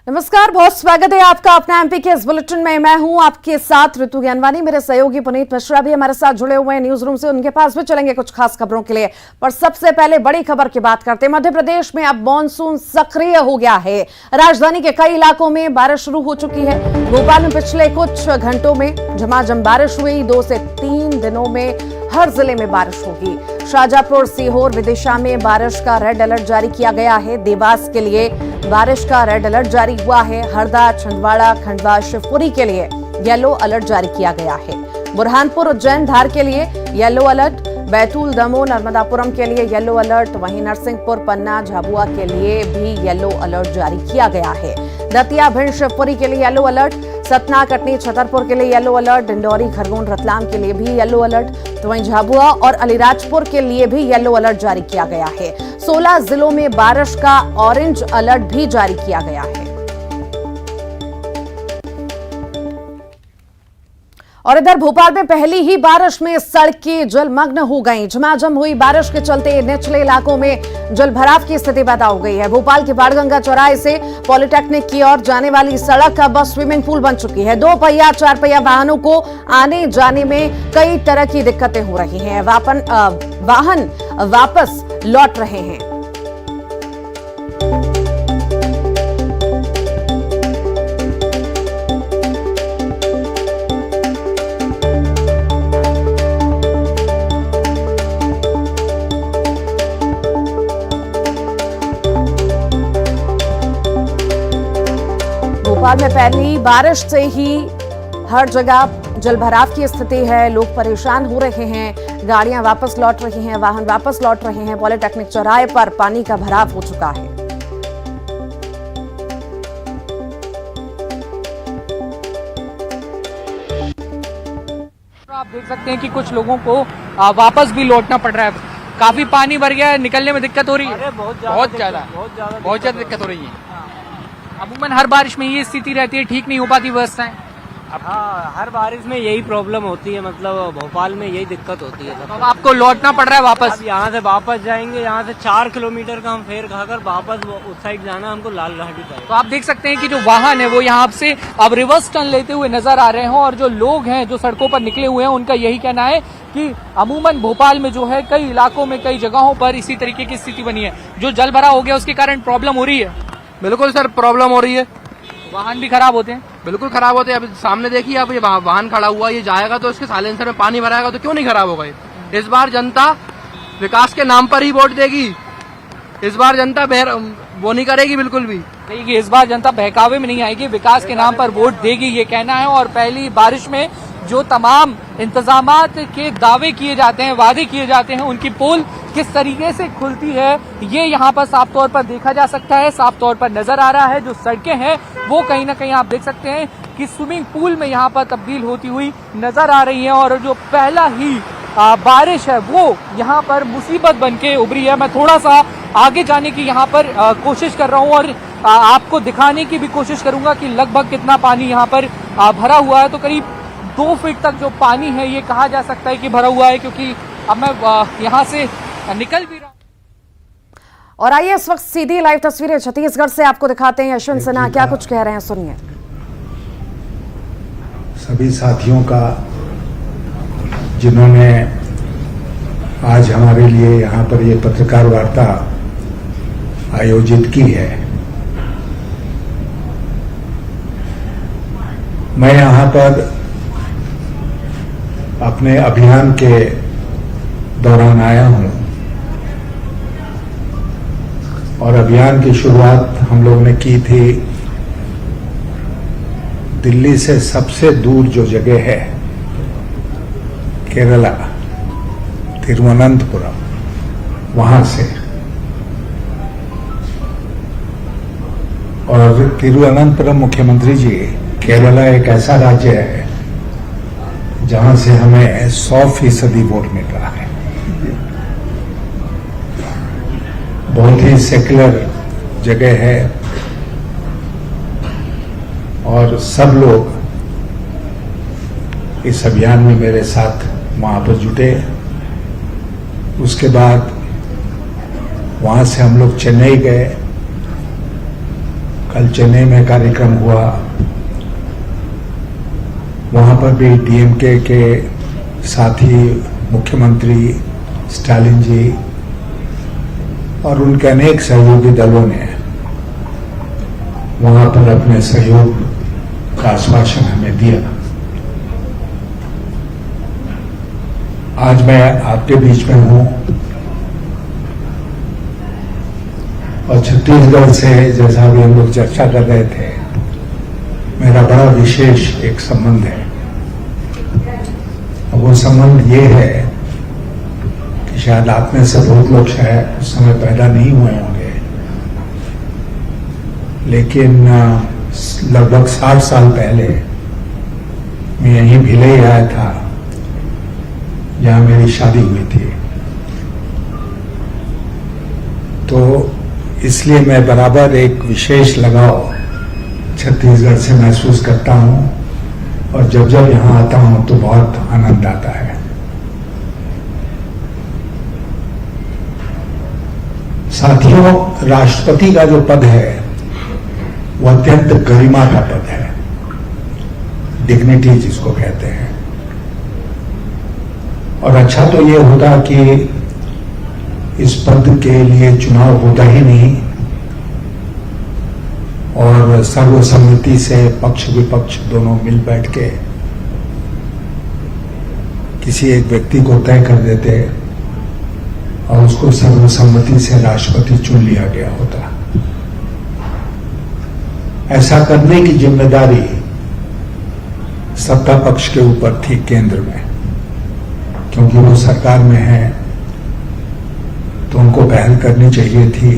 नमस्कार, बहुत स्वागत है आपका अपना एमपी के इस बुलेटिन में। मैं हूं आपके साथ ऋतु ज्ञानवानी। मेरे सहयोगी पुनीत मिश्रा भी हमारे साथ जुड़े हुए हैं न्यूज रूम से, उनके पास भी चलेंगे कुछ खास खबरों के लिए। पर सबसे पहले बड़ी खबर की बात करते हैं। मध्य प्रदेश में अब मानसून सक्रिय हो गया है। राजधानी के कई इलाकों में बारिश शुरू हो चुकी है। भोपाल में पिछले कुछ घंटों में झमाझम बारिश हुई। 2 से 3 दिनों में हर जिले में बारिश होगी। शाजापुर, सीहोर, विदिशा में बारिश का रेड अलर्ट जारी किया गया है। देवास के लिए बारिश का रेड अलर्ट जारी हुआ है। हरदा, छिंदवाड़ा, खंडवा, शिवपुरी के लिए येलो अलर्ट जारी किया गया है। बुरहानपुर, उज्जैन, धार के लिए येलो अलर्ट। बैतूल, दमोह, नर्मदापुरम के लिए येलो अलर्ट। वहीं नरसिंहपुर, पन्ना, झाबुआ के लिए भी येलो अलर्ट जारी किया गया है। दतिया, भिंड, शिवपुरी के लिए येलो अलर्ट। सतना, कटनी, छतरपुर के लिए येलो अलर्ट। डिंडौरी, खरगोन, रतलाम के लिए भी येलो अलर्ट। तो वहीं झाबुआ और अलीराजपुर के लिए भी येलो अलर्ट जारी किया गया है। 16 जिलों में बारिश का ऑरेंज अलर्ट भी जारी किया गया है। और इधर भोपाल में पहली ही बारिश में सड़कें जलमग्न हो गईं। झमाझम हुई बारिश के चलते निचले इलाकों में जलभराव की स्थिति पैदा हो गई है। भोपाल के बाणगंगा चौराहे से पॉलिटेक्निक की ओर जाने वाली सड़क अब स्विमिंग पूल बन चुकी है। 2 पहिया 4 पहिया वाहनों को आने जाने में कई तरह की दिक्कतें हो रही हैं। वाहन वापस लौट रहे हैं। भोपाल में पहली बारिश से ही हर जगह जलभराव की स्थिति है। लोग परेशान हो रहे हैं। गाड़ियां वापस लौट रही हैं, वाहन वापस लौट रहे हैं। पॉलिटेक्निक चौराहे पर पानी का भराव हो चुका है। आप देख सकते हैं कि कुछ लोगों को वापस भी लौटना पड़ रहा है। काफी पानी भर गया है, निकलने में दिक्कत हो रही है। बहुत ज्यादा दिक्कत हो रही है। अमूमन हर बारिश में ये स्थिति रहती है, ठीक नहीं हो पाती व्यवस्थाएं। हाँ, हर बारिश में यही प्रॉब्लम होती है। मतलब भोपाल में यही दिक्कत होती है। अब आपको लौटना पड़ रहा है वापस। यहाँ से वापस जाएंगे, यहाँ से 4 किलोमीटर का हम फेर खाकर वापस उस साइड जाना हमको लाल घाटी का। तो आप देख सकते हैं कि जो वाहन है वो यहाँ से अब रिवर्स टर्न लेते हुए नजर आ रहे हैं। और जो लोग हैं जो सड़कों पर निकले हुए हैं, उनका यही कहना है कि अमूमन भोपाल में जो है कई इलाकों में कई जगहों पर इसी तरीके की स्थिति बनी है। जो जल भरा हो गया उसके कारण प्रॉब्लम हो रही है। बिल्कुल सर, प्रॉब्लम हो रही है। वाहन भी खराब होते हैं। बिल्कुल खराब होते हैं। अब सामने देखिए, अब ये वाहन खड़ा हुआ, ये जाएगा तो इसके साइलेंसर में पानी भराएगा तो क्यों नहीं खराब होगा। इस बार जनता विकास के नाम पर ही वोट देगी। इस बार जनता वो नहीं करेगी बिल्कुल भी। देखिए, इस बार जनता बहकावे में नहीं आएगी, विकास के नाम पर वोट देगी, ये कहना है। और पहली बारिश में जो तमाम इंतजामात के दावे किए जाते हैं, वादे किए जाते हैं, उनकी पोल किस तरीके से खुलती है ये यहाँ पर साफ तौर पर देखा जा सकता है, साफ तौर पर नजर आ रहा है। जो सड़कें हैं वो कहीं ना कहीं आप देख सकते हैं कि स्विमिंग पूल में यहाँ पर तब्दील होती हुई नजर आ रही है। और जो पहला ही बारिश है वो यहाँ पर मुसीबत बन के उभरी है। मैं थोड़ा सा आगे जाने की यहाँ पर कोशिश कर रहा हूँ और आपको दिखाने की भी कोशिश करूंगा कि लगभग कितना पानी यहाँ पर भरा हुआ है। तो करीब 2 फीट तक जो पानी है ये कहा जा सकता है कि भरा हुआ है, क्योंकि अब मैं यहाँ से निकल भी रहा हूँ। और आइए इस वक्त सीधी लाइव तस्वीरें छत्तीसगढ़ से आपको दिखाते हैं। यशवंत सिन्हा क्या कुछ कह रहे हैं, सुनिए। सभी साथियों का जिन्होंने आज हमारे लिए यहाँ पर ये पत्रकार वार्ता आयोजित की है। मैं यहाँ पर अपने अभियान के दौरान आया हूं और अभियान की शुरुआत हम लोग ने की थी दिल्ली से सबसे दूर जो जगह है केरला, तिरुवनंतपुरम, वहां से। और तिरुवनंतपुरम मुख्यमंत्री जी, केरला एक ऐसा राज्य है जहां से हमें 100% वोट मिल रहा है। बहुत ही सेक्युलर जगह है और सब लोग इस अभियान में मेरे साथ वहां पर जुटे। उसके बाद वहां से हम लोग चेन्नई गए, कल चेन्नई में कार्यक्रम हुआ, वहां पर भी डीएमके के साथी मुख्यमंत्री स्टालिन जी और उनके अनेक सहयोगी दलों ने वहां पर अपने सहयोग का आश्वासन हमें दिया। आज मैं आपके बीच में हूं और छत्तीसगढ़ से, जैसा अभी हम लोग चर्चा कर रहे थे, मेरा बड़ा विशेष एक संबंध है। और वो संबंध ये है कि शायद आप में से बहुत लोग शायद उस समय पैदा नहीं हुए होंगे, लेकिन लगभग 60 साल पहले मैं यहीं भिलई आया था, जहां मेरी शादी हुई थी। तो इसलिए मैं बराबर एक विशेष लगाव छत्तीसगढ़ से महसूस करता हूं और जब जब यहां आता हूं तो बहुत आनंद आता है। साथियों, राष्ट्रपति का जो पद है वो अत्यंत गरिमा का पद है, डिग्निटी जिसको कहते हैं। और अच्छा तो ये होता कि इस पद के लिए चुनाव होता ही नहीं और सर्वसम्मति से पक्ष विपक्ष दोनों मिल बैठ के किसी एक व्यक्ति को तय कर देते और उसको सर्वसम्मति से राष्ट्रपति चुन लिया गया होता। ऐसा करने की जिम्मेदारी सत्ता पक्ष के ऊपर थी केंद्र में, क्योंकि वो सरकार में है तो उनको पहल करनी चाहिए थी,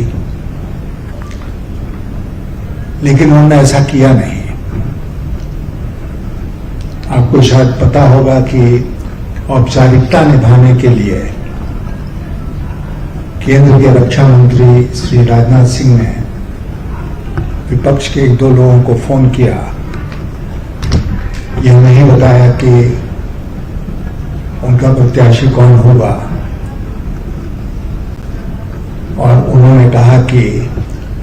लेकिन उन्होंने ऐसा किया नहीं। आपको शायद पता होगा कि औपचारिकता निभाने के लिए केंद्र के रक्षा मंत्री श्री राजनाथ सिंह ने विपक्ष के 1-2 लोगों को फोन किया, यह नहीं बताया कि उनका प्रत्याशी कौन होगा, और उन्होंने कहा कि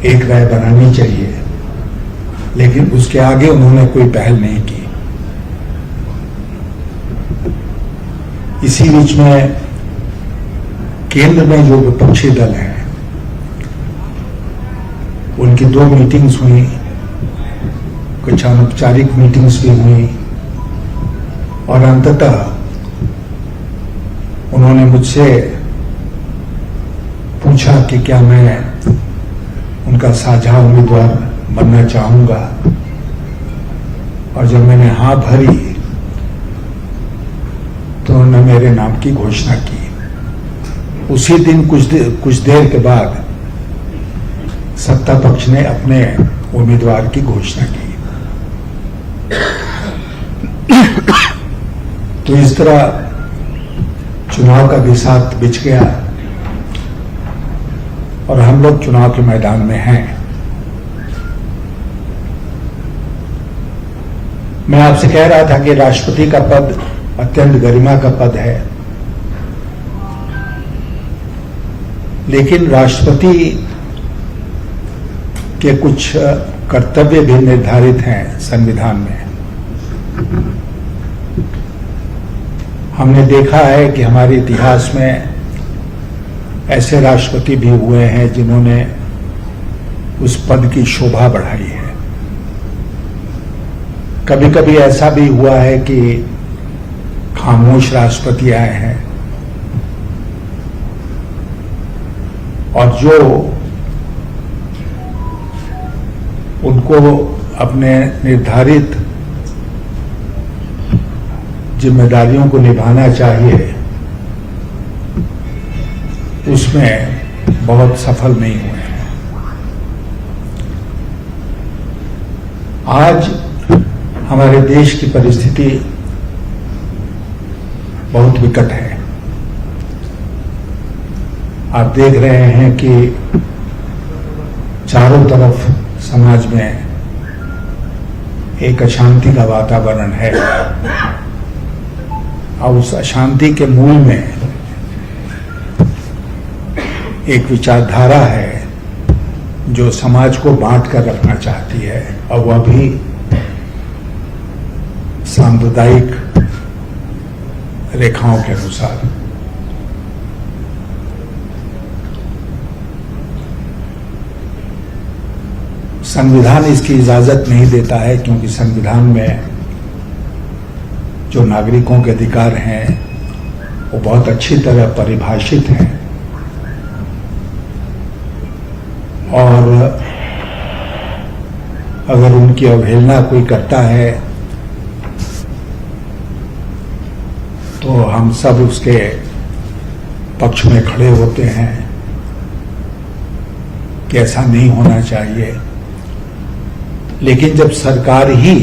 एक राय बनानी चाहिए, लेकिन उसके आगे उन्होंने कोई पहल नहीं की। इसी बीच में केंद्र में जो विपक्षी दल हैं उनकी 2 मीटिंग्स हुई, कुछ अनौपचारिक मीटिंग्स भी हुई और अंततः उन्होंने मुझसे पूछा कि क्या मैं उनका साझा उम्मीदवार बनना चाहूंगा, और जब मैंने हाँ भरी तो उन्होंने मेरे नाम की घोषणा की। उसी दिन कुछ देर के बाद सत्ता पक्ष ने अपने उम्मीदवार की घोषणा की। तो इस तरह चुनाव का बिसात बिछ गया और हम लोग चुनाव के मैदान में हैं। मैं आपसे कह रहा था कि राष्ट्रपति का पद अत्यंत गरिमा का पद है, लेकिन राष्ट्रपति के कुछ कर्तव्य भी निर्धारित हैं संविधान में। हमने देखा है कि हमारे इतिहास में ऐसे राष्ट्रपति भी हुए हैं जिन्होंने उस पद की शोभा बढ़ाई है। कभी कभी ऐसा भी हुआ है कि खामोश राष्ट्रपति आए हैं और जो उनको अपने निर्धारित जिम्मेदारियों को निभाना चाहिए उसमें बहुत सफल नहीं हुए हैं। आज हमारे देश की परिस्थिति बहुत विकट है। आप देख रहे हैं कि चारों तरफ समाज में एक अशांति का वातावरण है और उस अशांति के मूल में एक विचारधारा है जो समाज को बांट कर रखना चाहती है और वह भी सांप्रदायिक रेखाओं के अनुसार। संविधान इसकी इजाजत नहीं देता है, क्योंकि संविधान में जो नागरिकों के अधिकार हैं वो बहुत अच्छी तरह परिभाषित हैं और अगर उनकी अवहेलना कोई करता है तो हम सब उसके पक्ष में खड़े होते हैं कि ऐसा नहीं होना चाहिए। लेकिन जब सरकार ही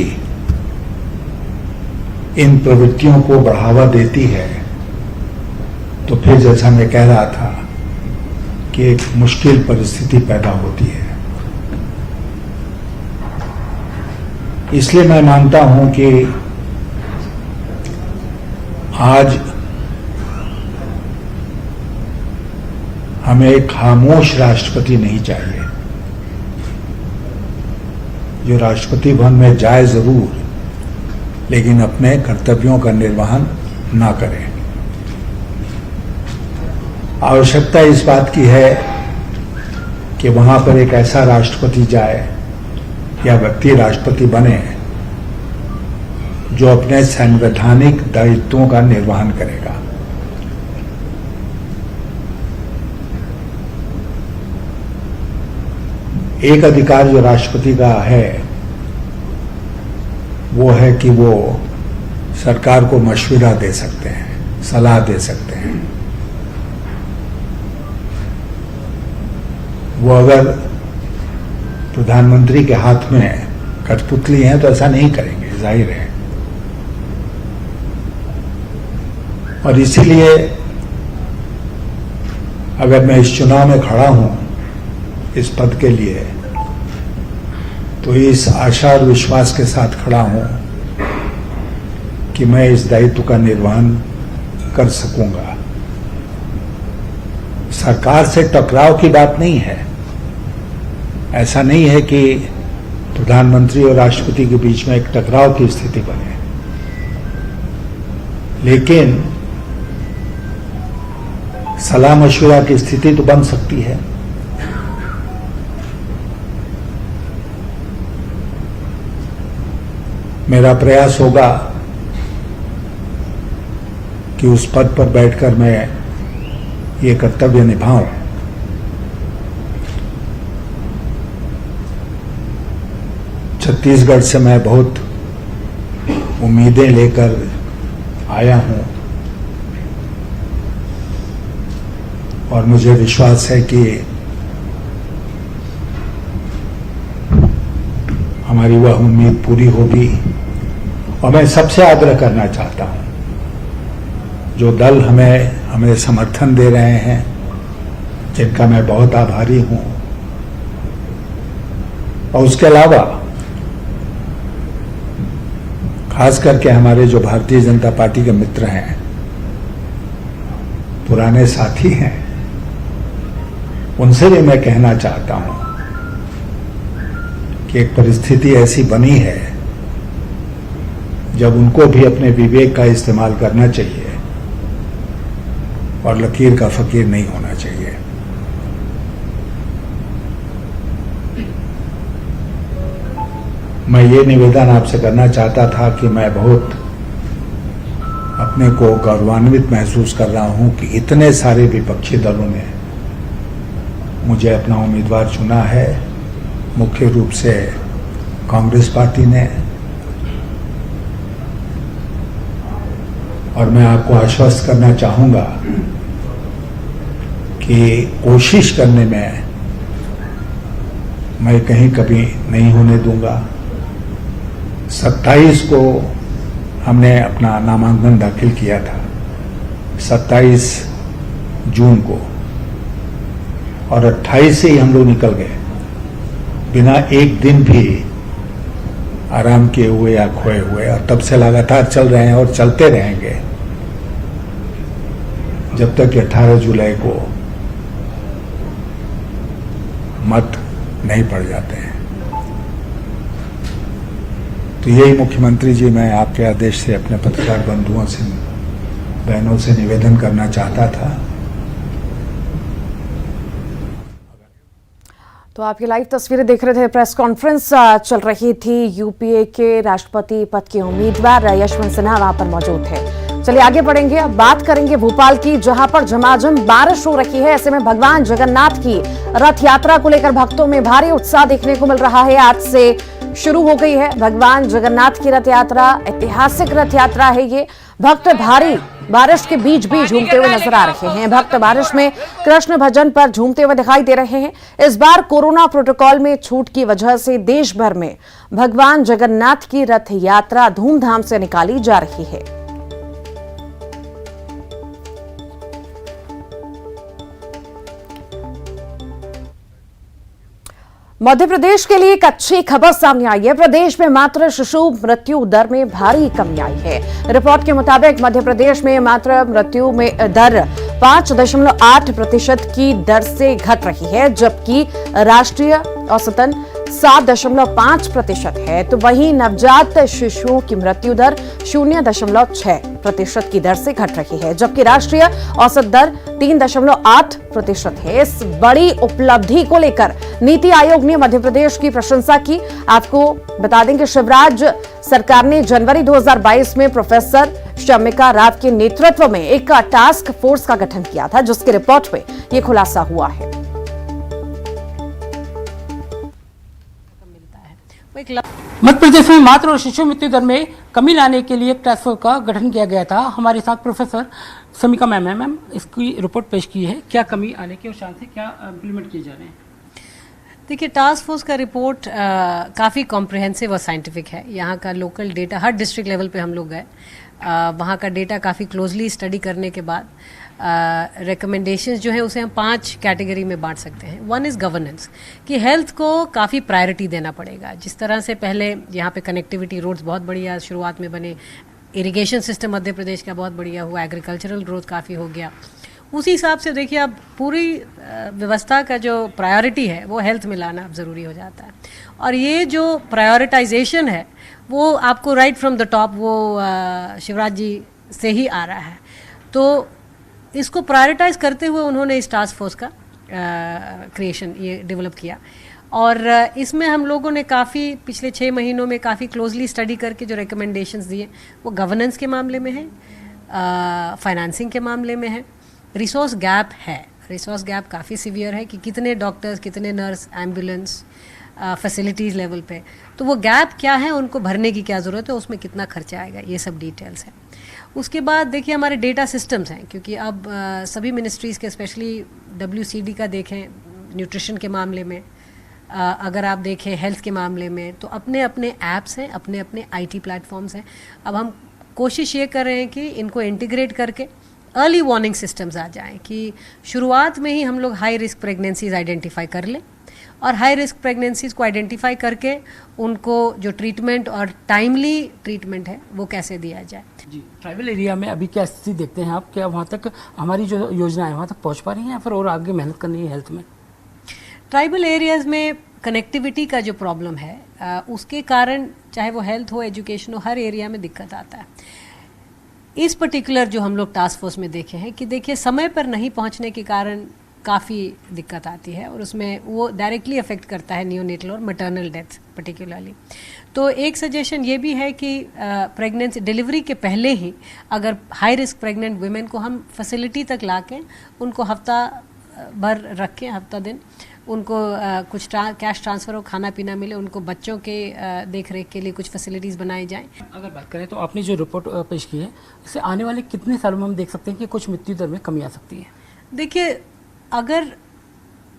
इन प्रवृत्तियों को बढ़ावा देती है तो फिर जैसा मैं कह रहा था कि एक मुश्किल परिस्थिति पैदा होती है। इसलिए मैं मानता हूं कि आज हमें एक खामोश राष्ट्रपति नहीं चाहिए, जो राष्ट्रपति भवन में जाए जरूर लेकिन अपने कर्तव्यों का निर्वहन ना करे। आवश्यकता इस बात की है कि वहां पर एक ऐसा राष्ट्रपति जाए या व्यक्ति राष्ट्रपति बने जो अपने संवैधानिक दायित्वों का निर्वहन करेगा। एक अधिकार जो राष्ट्रपति का है वो है कि वो सरकार को मशविरा दे सकते हैं, सलाह दे सकते हैं। वो अगर प्रधानमंत्री के हाथ में कठपुतली है तो ऐसा नहीं करेंगे, जाहिर है। और इसीलिए अगर मैं इस चुनाव में खड़ा हूं इस पद के लिए तो इस आशा और विश्वास के साथ खड़ा हूं कि मैं इस दायित्व का निर्वहन कर सकूंगा। सरकार से टकराव की बात नहीं है। ऐसा नहीं है कि प्रधानमंत्री और राष्ट्रपति के बीच में एक टकराव की स्थिति बने, लेकिन सलाह मशवरा की स्थिति तो बन सकती है। मेरा प्रयास होगा कि उस पद पर बैठकर मैं ये कर्तव्य निभाऊं। छत्तीसगढ़ से मैं बहुत उम्मीदें लेकर आया हूं और मुझे विश्वास है कि हमारी वह उम्मीद पूरी होगी। और मैं सबसे आग्रह करना चाहता हूं, जो दल हमें समर्थन दे रहे हैं, जिनका मैं बहुत आभारी हूं, और उसके अलावा खास करके हमारे जो भारतीय जनता पार्टी के मित्र हैं, पुराने साथी हैं, उनसे भी मैं कहना चाहता हूं कि एक परिस्थिति ऐसी बनी है जब उनको भी अपने विवेक का इस्तेमाल करना चाहिए और लकीर का फकीर नहीं होना चाहिए। मैं ये निवेदन आपसे करना चाहता था कि मैं बहुत अपने को गौरवान्वित महसूस कर रहा हूं कि इतने सारे विपक्षी दलों ने मुझे अपना उम्मीदवार चुना है। मुख्य रूप से कांग्रेस पार्टी ने, और मैं आपको आश्वस्त करना चाहूंगा कि कोशिश करने में मैं कहीं कभी नहीं होने दूंगा। 27 को हमने अपना नामांकन दाखिल किया था, 27 जून को, और 28 से ही हम लोग निकल गए बिना एक दिन भी आराम किए हुए या खोए हुए, और तब से लगातार चल रहे हैं और चलते रहेंगे जब तक 18 जुलाई को मत नहीं पड़ जाते हैं। तो यही मुख्यमंत्री जी, मैं आपके आदेश से अपने पत्रकार बंधुओं से, बहनों से निवेदन करना चाहता था। तो आप ये लाइव तस्वीरें देख रहे थे। प्रेस कॉन्फ्रेंस चल रही थी। यूपीए के राष्ट्रपति पद के उम्मीदवार यशवंत सिन्हा वहां पर मौजूद थे। चलिए आगे बढ़ेंगे, अब बात करेंगे भोपाल की, जहां पर झमाझम बारिश हो रही है। ऐसे में भगवान जगन्नाथ की रथ यात्रा को लेकर भक्तों में भारी उत्साह देखने को मिल रहा है। आज से शुरू हो गई है भगवान जगन्नाथ की रथ यात्रा। ऐतिहासिक रथ यात्रा है ये। भक्त भारी बारिश के बीच बीच झूमते हुए नजर आ रहे हैं। भक्त बारिश में कृष्ण भजन पर झूमते हुए दिखाई दे रहे हैं। इस बार कोरोना प्रोटोकॉल में छूट की वजह से देश भर में भगवान जगन्नाथ की रथ यात्रा धूमधाम से निकाली जा रही है। मध्य प्रदेश के लिए एक अच्छी खबर सामने आई है। प्रदेश में मातृ शिशु मृत्यु दर में भारी कमी आई है। रिपोर्ट के मुताबिक मध्य प्रदेश में मातृ मृत्यु में दर 5.8% की दर से घट रही है, जबकि राष्ट्रीय औसतन 7.5% है। तो वहीं नवजात शिशुओं की मृत्यु दर 0.6% की दर से घट रही है, जबकि राष्ट्रीय औसत दर 3.8% है। इस बड़ी उपलब्धि को लेकर नीति आयोग ने मध्य प्रदेश की प्रशंसा की। आपको बता दें कि शिवराज सरकार ने जनवरी 2022 में प्रोफेसर शमिका राव के नेतृत्व में एक टास्क फोर्स का गठन किया था, जिसकी रिपोर्ट में यह खुलासा हुआ है। मध्य प्रदेश में मातृ और शिशु मृत्यु दर में कमी लाने के लिए एक टास्क फोर्स का गठन किया गया था। हमारे साथ प्रोफेसर शमिका मैम है। मैम, इसकी रिपोर्ट पेश की है, क्या कमी आने के और साथ से क्या इम्प्लीमेंट किए जा रहे हैं? देखिए, टास्क फोर्स का रिपोर्ट काफ़ी कॉम्प्रिहेंसिव और साइंटिफिक है। यहाँ का लोकल डेटा, हर डिस्ट्रिक्ट लेवल पे हम लोग गए, वहाँ का डेटा काफ़ी क्लोजली स्टडी करने के बाद रिकमेंडेशंस जो है उसे हम 5 कैटेगरी में बांट सकते हैं। 1 इज़ गवर्नेंस, कि हेल्थ को काफ़ी प्रायोरिटी देना पड़ेगा। जिस तरह से पहले यहाँ पे कनेक्टिविटी रोड्स बहुत बढ़िया शुरुआत में बने, इरिगेशन सिस्टम मध्य प्रदेश का बहुत बढ़िया हुआ, एग्रीकल्चरल ग्रोथ काफ़ी हो गया। उसी हिसाब से देखिए, अब पूरी व्यवस्था का जो प्रायोरिटी है वो हेल्थ में लाना अब ज़रूरी हो जाता है। और ये जो प्रायोरिटाइजेशन है वो आपको राइट फ्रॉम द टॉप वो शिवराज जी से ही आ रहा है। तो इसको प्रायोरिटाइज करते हुए उन्होंने इस टास्क फोर्स का क्रिएशन ये डेवलप किया। और इसमें हम लोगों ने काफ़ी पिछले 6 महीनों में काफ़ी क्लोजली स्टडी करके जो रिकमेंडेशंस दिए वो गवर्नेंस के मामले में है, फाइनेंसिंग के मामले में है, रिसोर्स गैप है। रिसोर्स गैप काफ़ी सीवियर है कि कितने डॉक्टर्स, कितने नर्स, एम्बुलेंस, फैसिलिटीज़ लेवल पे, तो वो गैप क्या है, उनको भरने की क्या ज़रूरत है, उसमें कितना खर्चा आएगा, ये सब डिटेल्स है। उसके बाद देखिए हमारे डेटा सिस्टम्स हैं, क्योंकि अब सभी मिनिस्ट्रीज़ के स्पेशली WCD का देखें न्यूट्रिशन के मामले में, अगर आप देखें हेल्थ के मामले में, तो अपने अपने ऐप्स हैं, अपने अपने IT प्लेटफॉर्म्स हैं। अब हम कोशिश ये कर रहे हैं कि इनको इंटीग्रेट करके अर्ली वार्निंग सिस्टम्स आ जाएं, कि शुरुआत में ही हम लोग हाई रिस्क प्रेगनेंसीज आइडेंटिफाई कर लें और हाई रिस्क प्रेगनेंसीज को आइडेंटिफाई करके उनको जो ट्रीटमेंट और टाइमली ट्रीटमेंट है वो कैसे दिया जाए। जी, ट्राइबल एरिया में अभी क्या स्थिति देखते हैं आप? क्या वहाँ तक हमारी जो योजना है वहाँ तक पहुँच पा रही हैं या फिर और आगे मेहनत करनी है हेल्थ में? ट्राइबल एरियाज़ में कनेक्टिविटी का जो प्रॉब्लम है उसके कारण, चाहे वो हेल्थ हो, एजुकेशन हो, हर एरिया में दिक्कत आता है। इस पर्टिकुलर जो हम लोग टास्क फोर्स में देखे हैं कि देखिए समय पर नहीं पहुंचने के कारण काफ़ी दिक्कत आती है और उसमें वो डायरेक्टली अफेक्ट करता है नियोनेटल और मैटरनल डेथ पर्टिकुलरली। तो एक सजेशन ये भी है कि प्रेगनेंसी डिलीवरी के पहले ही अगर हाई रिस्क प्रेग्नेंट वुमेन को हम फैसिलिटी तक ला के उनको हफ्ता भर रख के, हफ्ता दिन उनको कुछ कैश ट्रांसफ़र हो, खाना पीना मिले, उनको बच्चों के देख रेख के लिए कुछ फैसिलिटीज़ बनाई जाएं। अगर बात करें तो आपने जो रिपोर्ट पेश की है, इससे आने वाले कितने सालों में हम देख सकते हैं कि कुछ मृत्यु दर में कमी आ सकती है? देखिए, अगर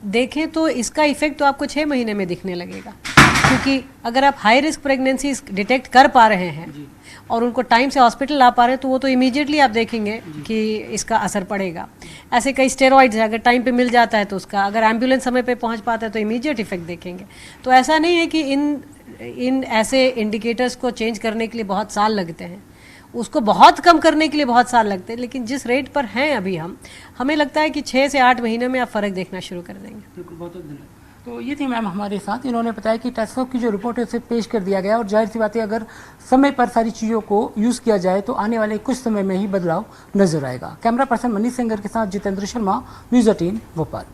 देखें तो इसका इफेक्ट तो आपको 6 महीने में दिखने लगेगा, क्योंकि अगर आप हाई रिस्क प्रेगनेंसी डिटेक्ट कर पा रहे हैं और उनको टाइम से हॉस्पिटल ला पा रहे हैं तो वो तो इमीडिएटली आप देखेंगे कि इसका असर पड़ेगा। ऐसे कई स्टेरॉइड्स है, अगर टाइम पे मिल जाता है तो उसका, अगर एम्बुलेंस समय पे पहुंच पाता है तो इमीडिएट इफेक्ट देखेंगे। तो ऐसा नहीं है कि इन ऐसे इंडिकेटर्स को चेंज करने के लिए बहुत साल लगते हैं, उसको बहुत कम करने के लिए बहुत साल लगते हैं, लेकिन जिस रेट पर हैं अभी हमें लगता है कि 6 से 8 महीने में आप फ़र्क देखना शुरू कर देंगे। बिल्कुल, बहुत धन्यवाद। तो ये थी मैम हमारे साथ, इन्होंने बताया कि टास्क फोर्स की जो रिपोर्ट है उसे पेश कर दिया गया और जाहिर सी बात है अगर समय पर सारी चीज़ों को यूज़ किया जाए तो आने वाले कुछ समय में ही बदलाव नजर आएगा। कैमरा पर्सन मनीष सेंगर के साथ जितेंद्र शर्मा, न्यूज़ 18 भोपाल।